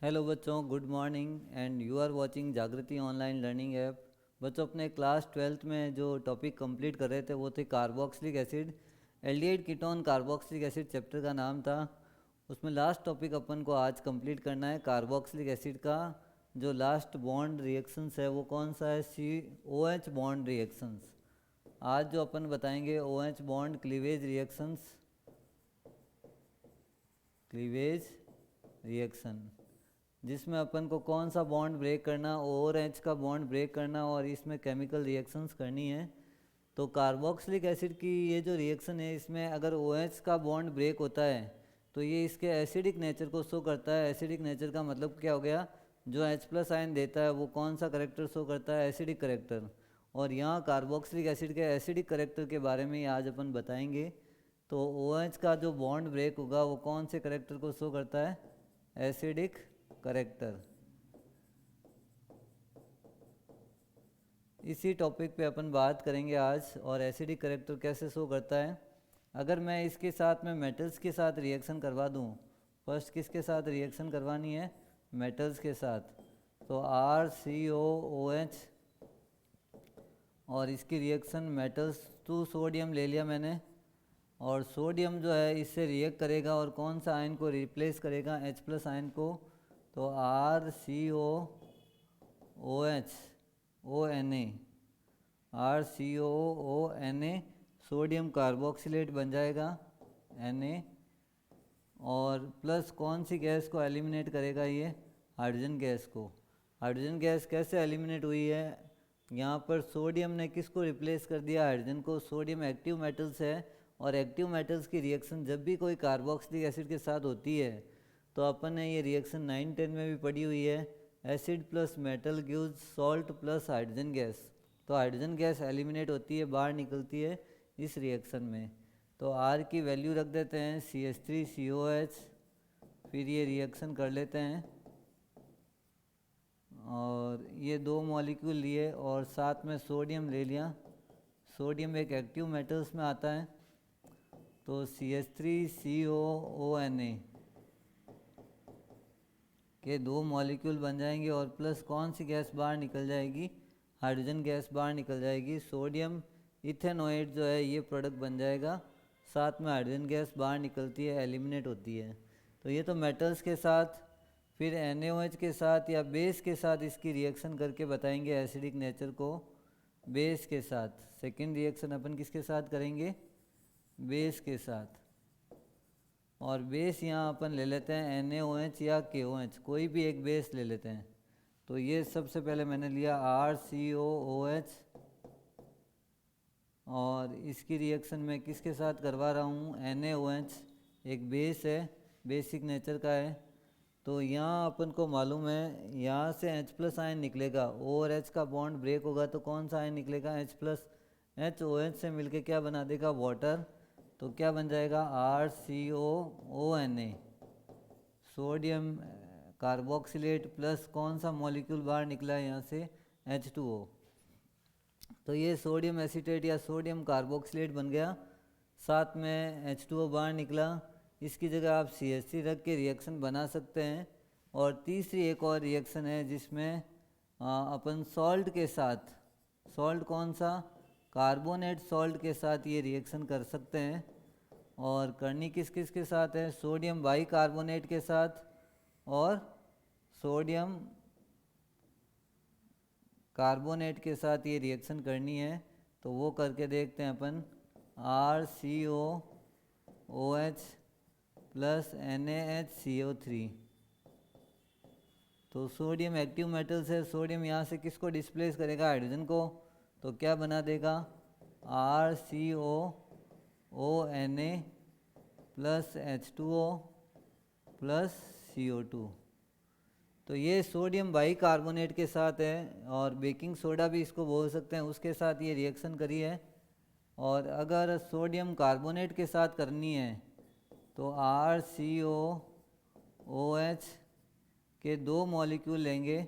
Hello बच्चों, good morning and you are watching Jagriti online learning app. बच्चों, अपने class 12th में जो टॉपिक कंप्लीट कर रहे थे वो थे carboxylic acid. Aldehyde ketone carboxylic acid chapter का नाम था। उसमें लास्ट टॉपिक अपन को आज कंप्लीट करना है। कार्बोक्सिलिक एसिड का जो लास्ट बॉन्ड रिएक्शंस है वो कौन सा है? COH bond reactions. आज जो अपन बताएंगे OH बॉन्ड क्लीवेज रिएक्शन, जिसमें अपन को कौन सा बॉन्ड ब्रेक करना, OH का बॉन्ड ब्रेक करना और इसमें केमिकल रिएक्शंस करनी है। तो कार्बोक्सिलिक एसिड की ये जो रिएक्शन है, इसमें अगर OH का बॉन्ड ब्रेक होता है तो ये इसके एसिडिक नेचर को शो करता है। एसिडिक नेचर का मतलब क्या हो गया? जो H+ आयन देता है वो कौन सा करेक्टर शो करता है? Acidic character. और यहाँ कार्बोक्सिलिक एसिड के एसिडिक करेक्टर के बारे में ही आज अपन बताएंगे। तो OH का जो बॉन्ड ब्रेक होगा वो कौन से करेक्टर को शो करता है? Acidic character. इसी टॉपिक पे अपन बात करेंगे आज। और एसिडिक करेक्टर कैसे शो करता है? अगर मैं इसके साथ में मेटल्स के साथ रिएक्शन करवा दूं, फर्स्ट किसके साथ रिएक्शन करवानी है? मेटल्स के साथ। तो RCOOH और इसकी रिएक्शन मेटल्स टू सोडियम ले लिया मैंने। और सोडियम जो है इससे रिएक्ट करेगा और कौन सा आयन को रिप्लेस करेगा? H+ आयन को। तो RCOONA सोडियम कार्बोक्सिलेट बन जाएगा Na। और प्लस कौन सी गैस को एलिमिनेट करेगा? ये हाइड्रोजन गैस को। हाइड्रोजन गैस कैसे एलिमिनेट हुई है? यहाँ पर सोडियम ने किसको रिप्लेस कर दिया? हाइड्रोजन को। सोडियम एक्टिव मेटल्स है और एक्टिव मेटल्स की रिएक्शन जब भी कोई कार्बोक्सिलिक एसिड के साथ होती है तो अपन ने ये रिएक्शन 9-10 में भी पढ़ी हुई है। Acid plus metal gives salt plus hydrogen gas. तो हाइड्रोजन गैस एलिमिनेट होती है, बाहर निकलती है इस रिएक्शन में। तो R की वैल्यू रख देते हैं CH3COH। फिर ये रिएक्शन कर लेते हैं और ये दो मॉलिक्यूल लिए और साथ में सोडियम ले लिया। सोडियम एक एक्टिव मेटल्स में आता है। तो CH3COONA के दो मॉलिक्यूल बन जाएंगे और प्लस कौन सी गैस बाहर निकल जाएगी? हाइड्रोजन गैस बाहर निकल जाएगी। सोडियम इथेनोएट जो है ये प्रोडक्ट बन जाएगा, साथ में हाइड्रोजन गैस बाहर निकलती है, एलिमिनेट होती है। तो ये तो मेटल्स के साथ। फिर NaOH के साथ या बेस के साथ इसकी रिएक्शन करके बताएंगे एसिडिक नेचर को। बेस के साथ सेकेंड रिएक्शन अपन किसके साथ करेंगे? बेस के साथ। और बेस यहाँ अपन ले लेते हैं NaOH या KOH, कोई भी एक बेस ले लेते हैं। तो ये सबसे पहले मैंने लिया RCOOH और इसकी रिएक्शन मैं किसके साथ करवा रहा हूँ? NaOH एक बेस है, बेसिक नेचर का है। तो यहाँ अपन को मालूम है यहाँ से H+ आयन निकलेगा और H का बॉन्ड ब्रेक होगा तो कौन सा आयन निकलेगा? H+। HOH से मिलके क्या बना देगा? वाटर। तो क्या बन जाएगा? RCOONA सोडियम कार्बोक्सिलेट प्लस कौन सा मॉलिक्यूल बाहर निकला है यहाँ से? H2O। तो ये सोडियम एसीटेट या सोडियम कार्बोक्सिलेट बन गया, साथ में H2O बाहर निकला। इसकी जगह आप CH3 रख के रिएक्शन बना सकते हैं। और तीसरी एक और रिएक्शन है जिसमें अपन सॉल्ट के साथ, सॉल्ट कौन सा? कार्बोनेट सॉल्ट के साथ ये रिएक्शन कर सकते हैं। और करनी किस किस के साथ है? सोडियम बाइकार्बोनेट के साथ और सोडियम कार्बोनेट के साथ ये रिएक्शन करनी है। तो वो करके देखते हैं अपन। RCOOH plus NaHCO3। तो सोडियम एक्टिव मेटल्स है, सोडियम यहाँ से किसको डिस्प्लेस करेगा? हाइड्रोजन को। तो क्या बना देगा? RCOONA plus H2O plus CO2। तो ये सोडियम बाइकार्बोनेट के साथ है और बेकिंग सोडा भी इसको बोल सकते हैं, उसके साथ ये रिएक्शन करी है। और अगर सोडियम कार्बोनेट के साथ करनी है तो RCOOH के दो मॉलिक्यूल लेंगे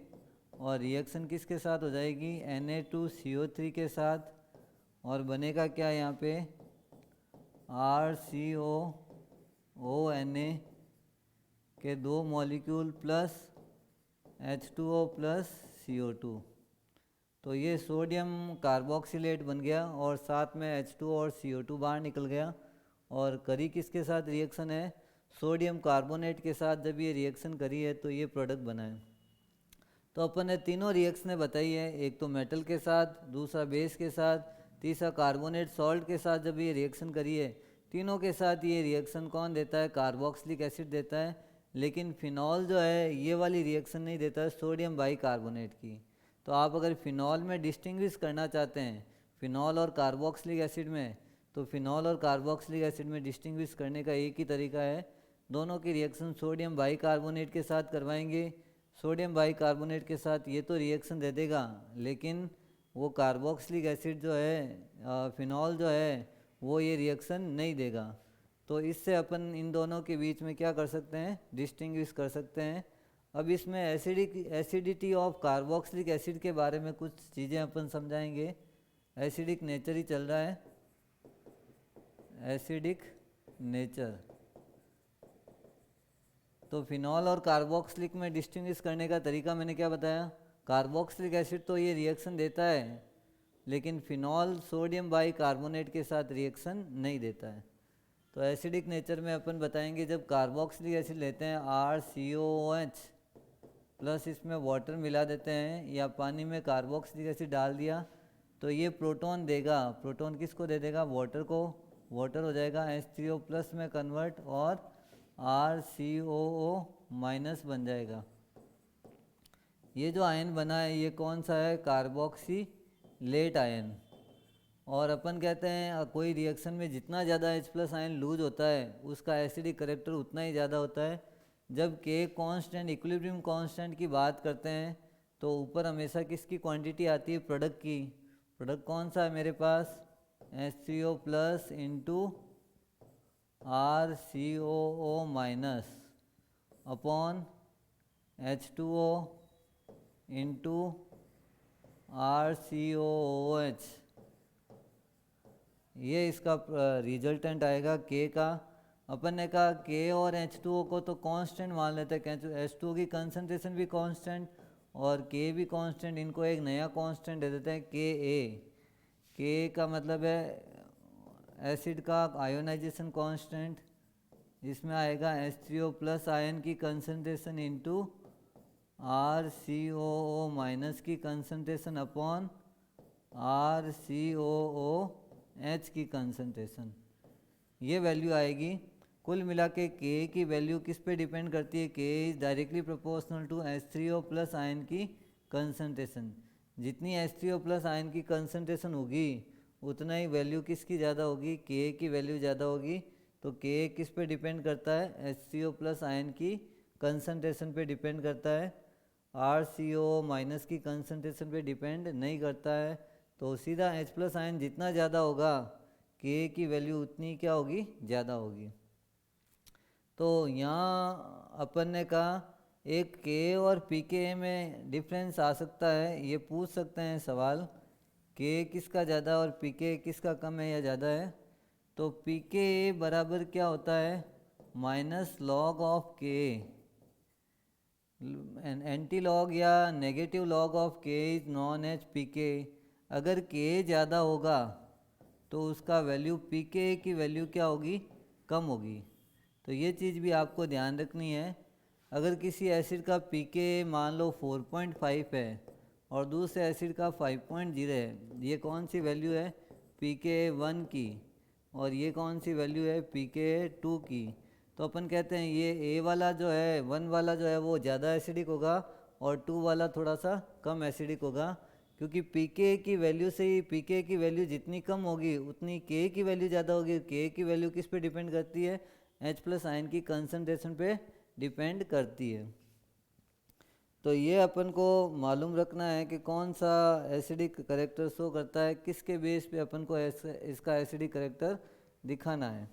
और रिएक्शन किसके साथ हो जाएगी? Na2CO3 के साथ। और बनेगा क्या यहाँ पे? RCOONA के दो molecule plus H2O plus CO2। तो ये सोडियम कार्बोक्सिलेट बन गया और साथ में H2O और CO2 बाहर निकल गया। और करी किसके साथ रिएक्शन है? सोडियम कार्बोनेट के साथ जब ये रिएक्शन करी है तो ये प्रोडक्ट बना है। तो अपन ने तीनों रिएक्शनें बताई है, एक तो मेटल के साथ, दूसरा बेस के साथ, तीसरा कार्बोनेट सॉल्ट के साथ जब ये रिएक्शन करी है। तीनों के साथ ये रिएक्शन कौन देता है? कार्बोक्सिलिक एसिड देता है। लेकिन फिनॉल जो है ये वाली रिएक्शन नहीं देता है, सोडियम बाइकार्बोनेट की। तो आप अगर फिनॉल में डिस्टिंग्विश करना चाहते हैं फिनॉल और कार्बोक्सिलिक एसिड में, तो फिनॉल और कार्बोक्सिलिक एसिड में डिस्टिंग्विश करने का एक ही तरीका है, दोनों की रिएक्शन सोडियम बाइकार्बोनेट के साथ करवाएंगे। सोडियम बाइकार्बोनेट के साथ ये तो रिएक्शन दे देगा, लेकिन वो कार्बोक्सिलिक एसिड जो है फिनॉल जो है वो ये रिएक्शन नहीं देगा। तो इससे अपन इन दोनों के बीच में क्या कर सकते हैं? डिस्टिंग्विश कर सकते हैं। अब इसमें एसिडिटी ऑफ कार्बोक्सिलिक एसिड के बारे में कुछ चीज़ें अपन समझाएंगे। एसिडिक नेचर ही चल रहा है, एसिडिक नेचर। तो फिनॉल और कार्बोक्सिलिक में डिस्टिंग्विश करने का तरीका मैंने क्या बताया? कार्बोक्सिलिक एसिड तो ये रिएक्शन देता है, लेकिन फिनॉल सोडियम बाइकार्बोनेट के साथ रिएक्शन नहीं देता है। तो एसिडिक नेचर में अपन बताएंगे, जब कार्बोक्सिलिक एसिड लेते हैं RCOOH प्लस इसमें वाटर मिला देते हैं या पानी में कार्बोक्सिलिक एसिड डाल दिया, तो ये प्रोटॉन देगा। प्रोटॉन किसको दे देगा? वाटर को। वाटर हो जाएगा H3O प्लस में कन्वर्ट और RCOO माइनस बन जाएगा। ये जो आयन बना है ये कौन सा है? Carboxylate ion. और अपन कहते हैं कोई रिएक्शन में जितना ज़्यादा H+ आयन लूज होता है उसका एसिडिक करेक्टर उतना ही ज़्यादा होता है। जब K कांस्टेंट, इक्विलिब्रियम कांस्टेंट की बात करते हैं तो ऊपर हमेशा किसकी क्वांटिटी आती है? प्रोडक्ट की। प्रोडक्ट कौन सा है मेरे पास? H3O plus into RCOO minus upon H2O into RCOOH। ये इसका रिजल्टेंट आएगा K का। अपन ने कहा K और H2O को तो कांस्टेंट मान लेते हैं, H2O की कंसंट्रेशन भी कांस्टेंट और K भी कांस्टेंट। इनको एक नया कांस्टेंट दे देते हैं Ka। K का मतलब है एसिड का आयोनाइजेशन कांस्टेंट। इसमें आएगा H3O प्लस आयन की कंसंट्रेशन इंटू RCOO माइनस की कंसंट्रेशन अपॉन RCOOH की कंसंट्रेशन। ये वैल्यू आएगी। कुल मिला के K की वैल्यू किस पे डिपेंड करती है? K is directly proportional to H3O plus ion की कंसंट्रेशन। जितनी H3O प्लस आयन की कंसंट्रेशन होगी उतना ही वैल्यू किसकी ज़्यादा होगी? K की वैल्यू ज़्यादा होगी। तो K किस पे डिपेंड करता है? HCO प्लस आयन की कंसंट्रेशन पे डिपेंड करता है, RCO माइनस की कंसंट्रेशन पे डिपेंड नहीं करता है। तो सीधा H+ आयन जितना ज़्यादा होगा K की वैल्यू उतनी क्या होगी? ज़्यादा होगी। तो यहाँ अपन ने कहा एक K और pK में डिफरेंस आ सकता है, ये पूछ सकते हैं सवाल, K किसका ज़्यादा और pK किसका कम है या ज़्यादा है। तो pK बराबर क्या होता है? Minus log of K, antilog या negative log of K is known as pK। अगर K ज़्यादा होगा तो उसका वैल्यू pK की वैल्यू क्या होगी? कम होगी। तो ये चीज़ भी आपको ध्यान रखनी है। अगर किसी एसिड का pK मान लो 4.5 है और दूसरे एसिड का 5.0 है, ये कौन सी वैल्यू है? pK1 की। और ये कौन सी वैल्यू है? pK2 की। तो अपन कहते हैं ये A वाला जो है, 1 वाला जो है वो ज़्यादा एसिडिक होगा और 2 वाला थोड़ा सा कम एसिडिक होगा, क्योंकि pK की वैल्यू से ही pK की वैल्यू जितनी कम होगी उतनी K की वैल्यू ज़्यादा होगी। K की वैल्यू किस पे डिपेंड करती है? H+ आयन की कंसंट्रेशन पे डिपेंड करती है। तो ये अपन को मालूम रखना है कि कौन सा एसिडिक करेक्टर शो करता है, किसके बेस पे अपन को इसका एसिडिक करेक्टर दिखाना है।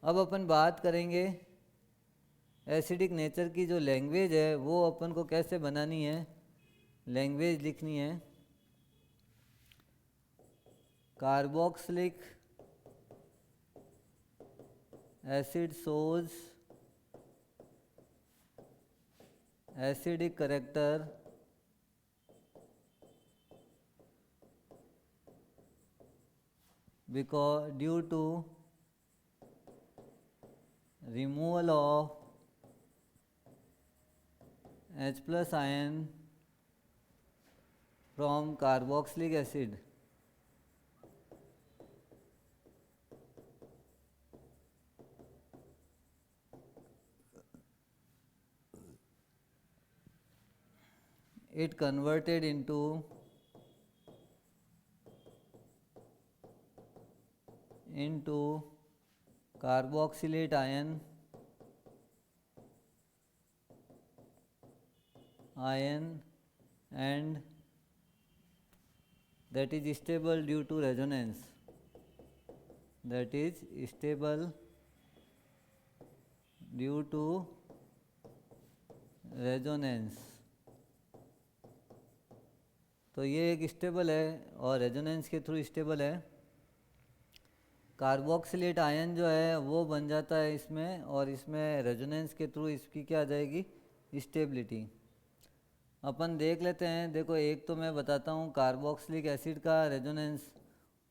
अब अपन बात करेंगे एसिडिक नेचर की जो लैंग्वेज है वो अपन को कैसे बनानी है। लैंग्वेज लिखनी है carboxylic acid shows acidic character because due to removal of H plus ion from carboxylic acid, it converted into carboxylate ion and that is stable due to resonance, that is stable due to resonance. तो ये एक stable है और resonance के through stable है। Carboxylate ion जो है वो बन जाता है इसमें, और इसमें रेजोनेंस के थ्रू इसकी क्या आ जाएगी, स्टेबिलिटी। अपन देख लेते हैं। देखो, एक तो मैं बताता हूँ कार्बोक्सिलिक एसिड का रेजोनेंस,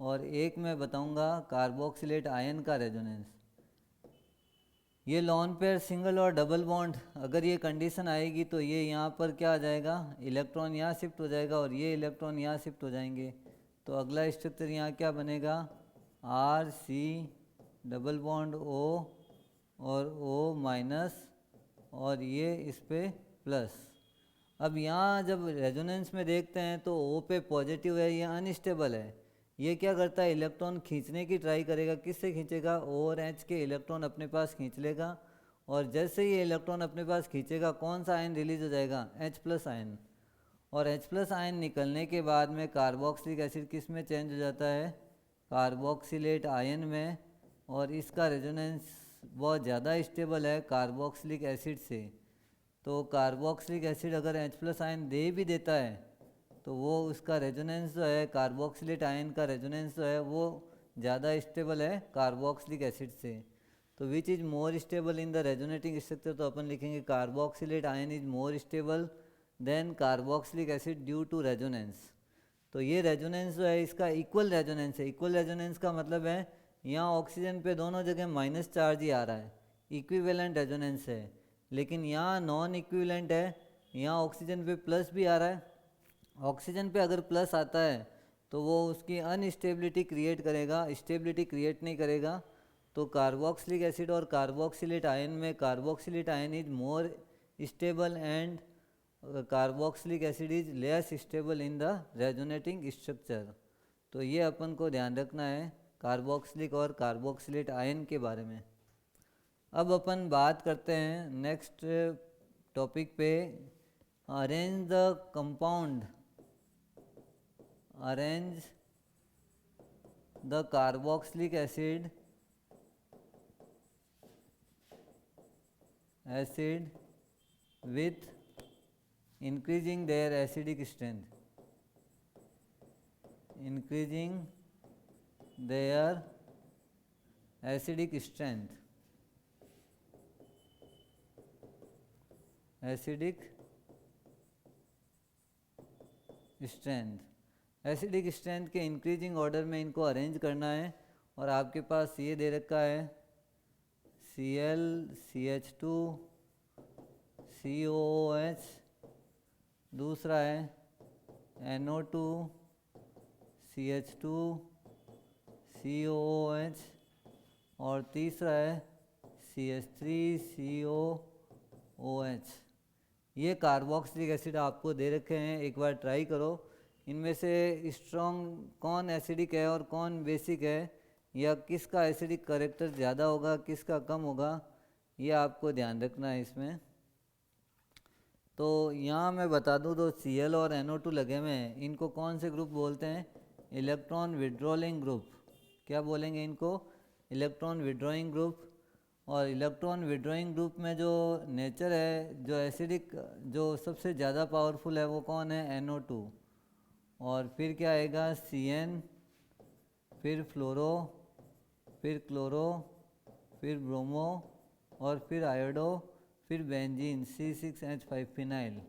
और एक मैं बताऊँगा कार्बोक्सिलेट आयन का रेजोनेंस। ये लॉन पेयर सिंगल और डबल बॉन्ड, अगर ये कंडीशन आएगी तो ये यहाँ पर क्या आ जाएगा, इलेक्ट्रॉन यहाँ शिफ्ट हो जाएगा और ये इलेक्ट्रॉन यहाँ शिफ्ट हो जाएंगे। तो अगला स्ट्रक्चर यहाँ क्या बनेगा, R C double bond O और ओ माइनस, और ये इस पे प्लस। अब यहाँ जब रेजोनेंस में देखते हैं तो ओ पे पॉजिटिव है, ये अनस्टेबल है। ये क्या करता है, इलेक्ट्रॉन खींचने की ट्राई करेगा। किससे खींचेगा, ओ और एच के इलेक्ट्रॉन अपने पास खींच लेगा, और जैसे ये इलेक्ट्रॉन अपने पास खींचेगा कौन सा आयन रिलीज हो जाएगा, एच प्लस आयन। और एच प्लस आयन निकलने के बाद में कार्बोक्सिलिक एसिड किस में चेंज हो जाता है, कार्बोक्सिलेट आयन में, और इसका रेजोनेंस बहुत ज़्यादा स्टेबल है कार्बोक्सिलिक एसिड से। तो कार्बोक्सिलिक एसिड अगर H प्लस आयन दे भी देता है तो वो उसका रेजोनेंस जो है, कार्बोक्सिलेट आयन का रेजोनेंस जो है वो ज़्यादा स्टेबल है कार्बोक्सिलिक एसिड से। तो which is more stable in the resonating structure, तो अपन लिखेंगे carboxylate ion is more stable than carboxylic acid due to resonance. तो ये रेजोनेंस जो है इसका इक्वल रेजोनेंस है। इक्वल रेजोनेंस का मतलब है यहाँ ऑक्सीजन पे दोनों जगह माइनस चार्ज ही आ रहा है, इक्विवेलेंट रेजोनेंस है। लेकिन यहाँ नॉन इक्विवेलेंट है, यहाँ ऑक्सीजन पे प्लस भी आ रहा है। ऑक्सीजन पे अगर प्लस आता है तो वो उसकी अनस्टेबिलिटी क्रिएट करेगा, स्टेबिलिटी क्रिएट नहीं करेगा। तो कार्बोक्सिलिक एसिड और कार्बोक्सिलेट आयन में carboxylate ion is more stable and carboxylic acid is less stable in the resonating structure. तो ये अपन को ध्यान रखना है कार्बोक्सिलिक और कार्बोक्सिलेट आयन के बारे में। अब अपन बात करते हैं नेक्स्ट टॉपिक पे, arrange the compound, arrange the carboxylic acid with increasing their acidic strength, increasing their acidic strength, acidic strength, acidic strength के इंक्रीजिंग ऑर्डर में इनको अरेंज करना है। और आपके पास ये दे रखा है Cl CH2 COOH, दूसरा है NO2 CH2 COOH, और तीसरा है CH3 COOH। ये कार्बोक्सिलिक एसिड आपको दे रखे हैं, एक बार ट्राई करो। इनमें से स्ट्रॉन्ग कौन एसिडिक है और कौन बेसिक है, या किसका एसिडिक करेक्टर ज़्यादा होगा किसका कम होगा, ये आपको ध्यान रखना है इसमें। तो यहाँ मैं बता दूँ तो Cl और NO2 लगे हुए हैं, इनको कौन से ग्रुप बोलते हैं, इलेक्ट्रॉन विड्रॉलिंग ग्रुप। क्या बोलेंगे इनको, इलेक्ट्रॉन विड्रॉइंग ग्रुप। और इलेक्ट्रॉन विड्रॉइंग ग्रुप में जो नेचर है, जो एसिडिक जो सबसे ज़्यादा पावरफुल है वो कौन है, NO2। और फिर क्या आएगा CN, फिर फ्लोरो, फिर क्लोरो, फिर ब्रोमो, और फिर आयोडो, फिर बेंजीन C6H5 फिनाइल।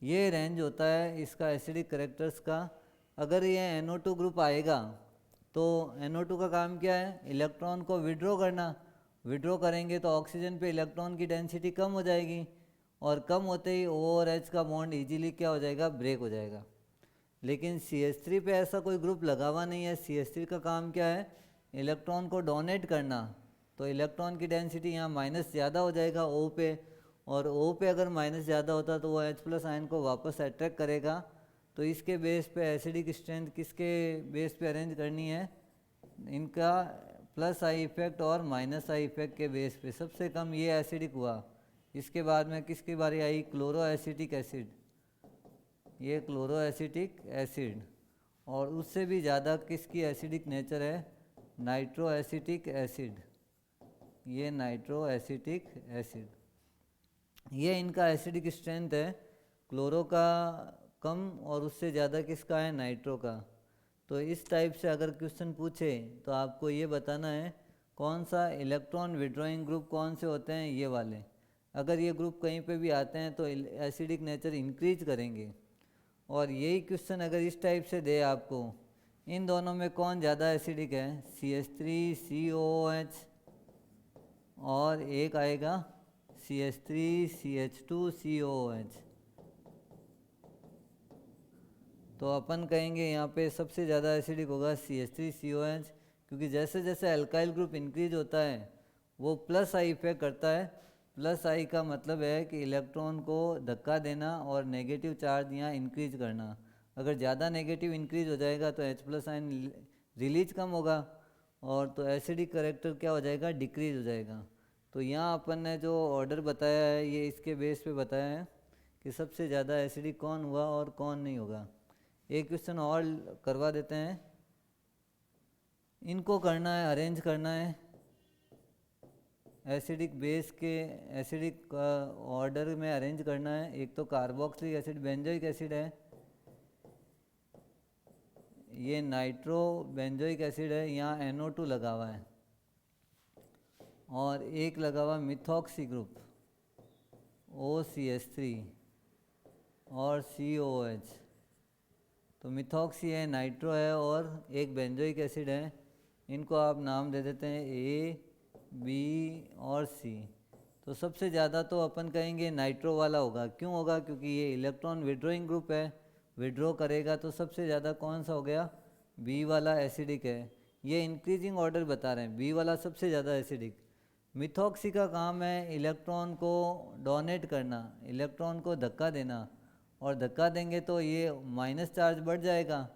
ये रेंज होता है इसका एसिडिक करेक्टर्स का। अगर ये NO2 ग्रुप आएगा तो NO2 का काम क्या है, इलेक्ट्रॉन को विड्रॉ करना। विड्रॉ करेंगे तो ऑक्सीजन पे इलेक्ट्रॉन की डेंसिटी कम हो जाएगी, और कम होते ही O और H का बॉन्ड इजीली क्या हो जाएगा, ब्रेक हो जाएगा। लेकिन CH3 पे ऐसा कोई ग्रुप लगा हुआ नहीं है। CH3 का काम क्या है, इलेक्ट्रॉन को डोनेट करना। तो इलेक्ट्रॉन की डेंसिटी यहाँ माइनस ज़्यादा हो जाएगा O पे, और O पे अगर माइनस ज़्यादा होता तो वो H+ आयन को वापस अट्रैक्ट करेगा। तो इसके बेस पे एसिडिक स्ट्रेंथ किसके बेस पे अरेंज करनी है, इनका प्लस आई इफेक्ट और माइनस आई इफेक्ट के बेस पे। सबसे कम ये एसिडिक हुआ। इसके बाद में किसकी बारी आई, क्लोरो एसिटिक एसिड। ये क्लोरो एसिटिक एसिड। और उससे भी ज़्यादा किसकी एसिडिक नेचर है, नाइट्रो एसिटिक एसिड। ये नाइट्रो एसिटिक एसिड, ये इनका एसिडिक स्ट्रेंथ है। क्लोरो का कम और उससे ज़्यादा किसका है, नाइट्रो का। तो इस टाइप से अगर क्वेश्चन पूछे तो आपको ये बताना है कौन सा इलेक्ट्रॉन विड्रॉइंग ग्रुप कौन से होते हैं, ये वाले। अगर ये ग्रुप कहीं पे भी आते हैं तो एसिडिक नेचर इंक्रीज करेंगे। और यही क्वेश्चन अगर इस टाइप से दे आपको, इन दोनों में कौन ज़्यादा एसिडिक है, CH3COOH और एक आएगा CH3CH2COOH। तो अपन कहेंगे यहाँ पे सबसे ज़्यादा एसिडिक होगा CH3COOH, क्योंकि जैसे जैसे अल्काइल ग्रुप इंक्रीज होता है वो प्लस आई इफेक्ट करता है। प्लस आई का मतलब है कि इलेक्ट्रॉन को धक्का देना और नेगेटिव चार्ज यहाँ इंक्रीज करना। अगर ज़्यादा नेगेटिव इंक्रीज हो जाएगा तो H+ आयन रिलीज कम होगा, और तो एसिडिक करेक्टर क्या हो जाएगा, डिक्रीज हो जाएगा। तो यहाँ अपन ने जो ऑर्डर बताया है ये इसके बेस पे बताया है कि सबसे ज़्यादा एसिडिक कौन हुआ और कौन नहीं होगा। एक क्वेश्चन और करवा देते हैं, इनको करना है, अरेंज करना है एसिडिक बेस के, एसिडिक ऑर्डर में अरेंज करना है। एक तो कार्बोक्सिलिक एसिड बेंजोइक एसिड है, ये नाइट्रो बेंजोइक एसिड है, यहाँ NO2 लगा हुआ है, और एक लगा हुआ मिथॉक्सी ग्रुप OCH3 और COOH। तो मिथॉक्सी है, नाइट्रो है, और एक बेंजोइक एसिड है। इनको आप नाम दे देते हैं A, B और C। तो सबसे ज़्यादा तो अपन कहेंगे नाइट्रो वाला होगा। क्यों होगा, क्योंकि ये इलेक्ट्रॉन विड्रॉइंग ग्रुप है, विड्रॉ करेगा। तो सबसे ज़्यादा कौन सा हो गया, B वाला एसिडिक है। ये इंक्रीजिंग ऑर्डर बता रहे हैं, B वाला सबसे ज़्यादा एसिडिक। मिथॉक्सी का काम है इलेक्ट्रॉन को डोनेट करना, इलेक्ट्रॉन को धक्का देना, और धक्का देंगे तो ये माइनस चार्ज बढ़ जाएगा,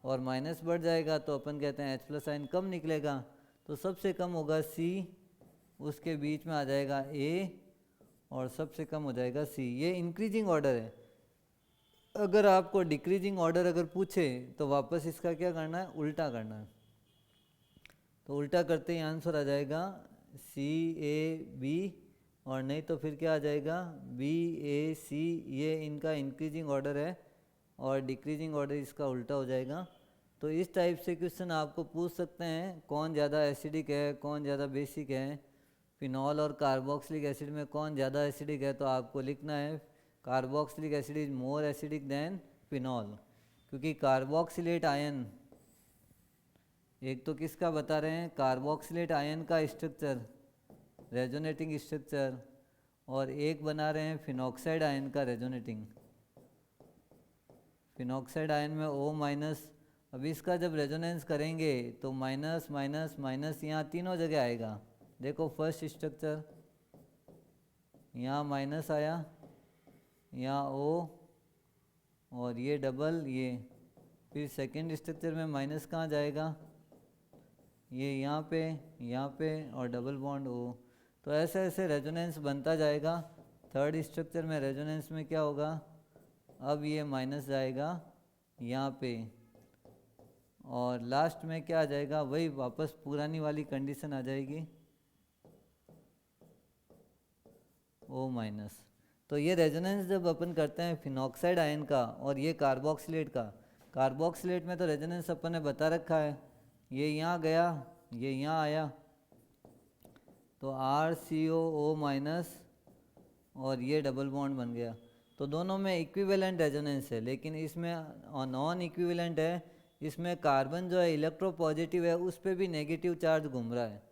और माइनस बढ़ जाएगा तो अपन कहते हैं H+ आयन कम निकलेगा। तो सबसे कम होगा C, उसके बीच में आ जाएगा A, और सबसे कम हो जाएगा C। ये इंक्रीजिंग ऑर्डर है। अगर आपको डिक्रीजिंग ऑर्डर अगर पूछे तो वापस इसका क्या करना है, उल्टा करना है। तो उल्टा करते ही आंसर आ जाएगा CAB, और नहीं तो फिर क्या आ जाएगा BAC। ये इनका इंक्रीजिंग ऑर्डर है और डिक्रीजिंग ऑर्डर इसका उल्टा हो जाएगा। तो इस टाइप से क्वेश्चन आपको पूछ सकते हैं, कौन ज़्यादा एसिडिक है, कौन ज़्यादा बेसिक है। फिनॉल और कार्बोक्सिलिक एसिड में कौन ज़्यादा एसिडिक है, तो आपको लिखना है carboxylic acid is more acidic than phenol, क्योंकि कार्बोक्सिलेट आयन, एक तो किसका बता रहे हैं, कार्बोक्सिलेट आयन का स्ट्रक्चर, रेजोनेटिंग स्ट्रक्चर, और एक बना रहे हैं फिनॉक्साइड आयन का रेजोनेटिंग। फिनॉक्साइड आयन में O-। अब इसका जब रेजोनेंस करेंगे तो माइनस माइनस माइनस यहाँ तीनों जगह आएगा। देखो फर्स्ट स्ट्रक्चर, यहाँ माइनस आया, यहाँ O, और ये डबल ये। फिर सेकेंड स्ट्रक्चर में माइनस कहाँ जाएगा, ये यहाँ पे और डबल बॉन्ड O। तो ऐसे ऐसे रेजोनेंस बनता जाएगा। थर्ड स्ट्रक्चर में रेजोनेंस में क्या होगा, अब ये माइनस जाएगा यहाँ पे, और लास्ट में क्या आ जाएगा, वही वापस पुरानी वाली कंडीशन आ जाएगी O-। तो ये रेजोनेंस जब अपन करते हैं फिनॉक्साइड आयन का और ये कार्बोक्सिलेट का, कार्बोक्सिलेट में तो रेजोनेंस अपन ने बता रखा है, ये यहाँ गया, ये यहाँ आया, तो RCOO- और ये डबल बॉन्ड बन गया। तो दोनों में इक्विवेलेंट रेजोनेंस है, लेकिन इसमें नॉन इक्विवेलेंट है। इसमें कार्बन जो है इलेक्ट्रोपॉजिटिव है, उस पर भी नेगेटिव चार्ज घूम रहा है।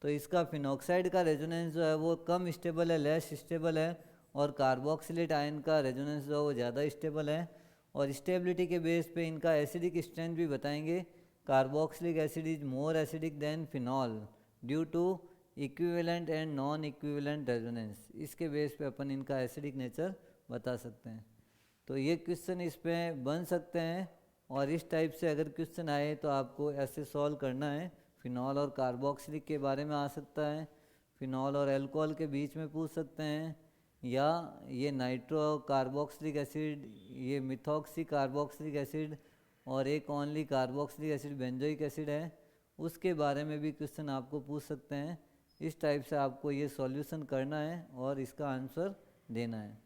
तो इसका फिनॉक्साइड का रेजोनेंस जो है वो कम स्टेबल है, लेस स्टेबल है, और कार्बोक्सिलेट आयन का रेजोनेंस जो है वो ज़्यादा स्टेबल है। और स्टेबिलिटी के बेस पे इनका एसिडिक स्ट्रेंथ भी बताएंगे। Carboxylic acid is more acidic than phenol due to equivalent and non equivalent resonance. इसके बेस पे अपन इनका एसिडिक नेचर बता सकते हैं। तो ये क्वेश्चन इस पे बन सकते हैं, और इस टाइप से अगर क्वेश्चन आए तो आपको ऐसे सॉल्व करना है। फिनॉल और कार्बोक्सिलिक के बारे में आ सकता है, फिनॉल और अल्कोहल के बीच में पूछ सकते हैं, या ये नाइट्रो कार्बोक्सिलिक एसिड, ये मिथॉक्सी कार्बोक्सिलिक एसिड, और एक only carboxylic acid benzoic acid है, उसके बारे में भी क्वेश्चन आपको पूछ सकते हैं। इस टाइप से आपको ये सॉल्यूशन करना है और इसका आंसर देना है।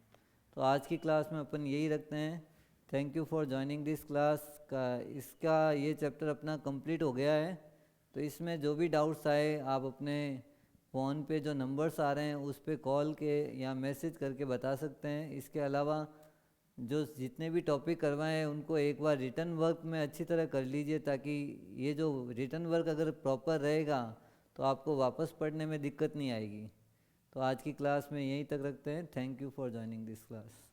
तो आज की क्लास में अपन यही रखते हैं। Thank you for joining this class का। इसका ये चैप्टर अपना कंप्लीट हो गया है। तो इसमें जो भी डाउट्स आए आप अपने फ़ोन पे जो नंबर्स आ रहे हैं उस पे कॉल के या मैसेज करके बता सकते हैं। इसके अलावा जो जितने भी टॉपिक करवाए हैं उनको एक बार रिटर्न वर्क में अच्छी तरह कर लीजिए, ताकि ये जो रिटर्न वर्क अगर प्रॉपर रहेगा तो आपको वापस पढ़ने में दिक्कत नहीं आएगी। तो आज की क्लास में यहीं तक रखते हैं। Thank you for joining this class.